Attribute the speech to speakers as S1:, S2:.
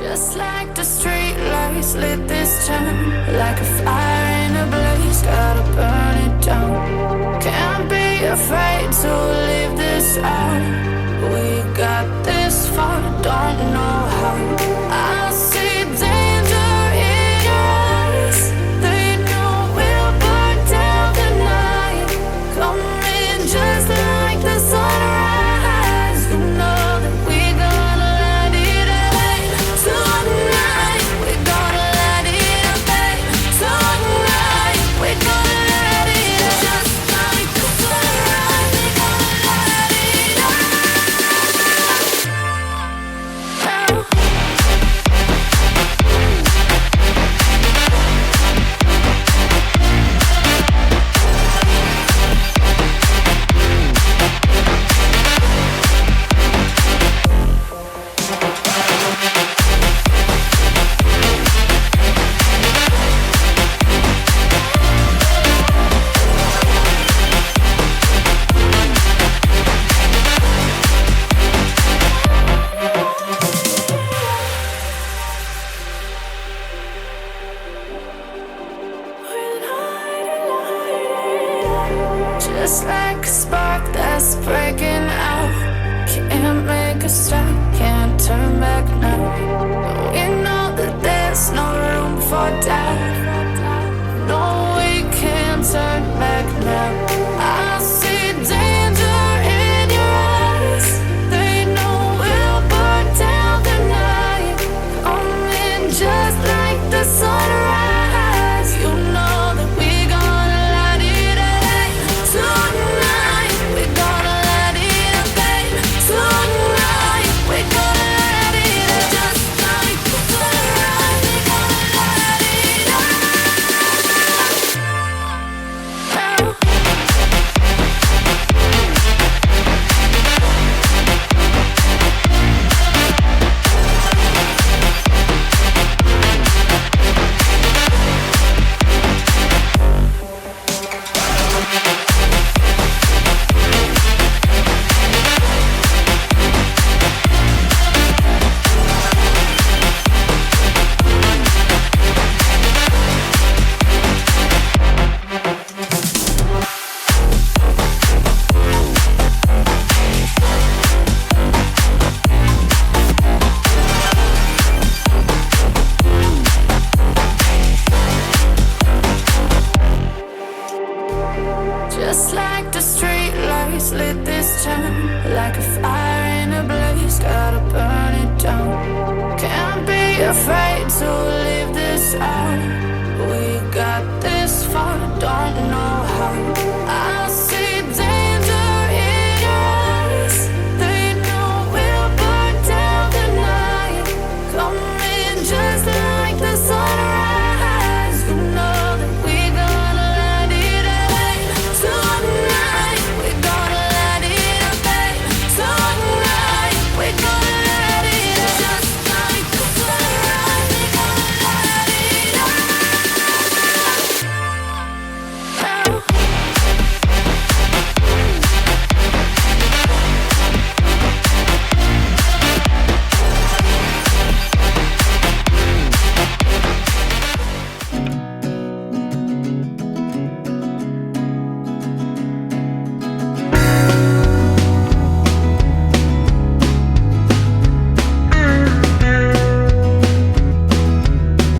S1: Just like the street lights lit this town, like a fire in a blaze, gotta burn it down. Can't be afraid to leave this out. We got this far, don't know how. I see danger in your eyes. They know we'll burn down the night. Coming just like the sunrise. You know that we gonna let it away. Tonight, we gonna let it away. Tonight, we gonna let it away. Just like the sunrise, we gonna let it away. Just like a spark that's breaking out. Can't make a stop, can't turn back now. We know that there's no room for doubt. No, we can't turn back now. I see danger in your eyes. They know we'll burn down the night. Coming just like the sunrise. You know that we gonna let it away. Tonight, we gonna let it away. Tonight, we gonna let it away. Just like the sunrise, we gonna let it away. Just like the street lights lit this town, like a fire in a blaze, gotta burn it down. Can't be afraid to leave this out. We got this far, don't know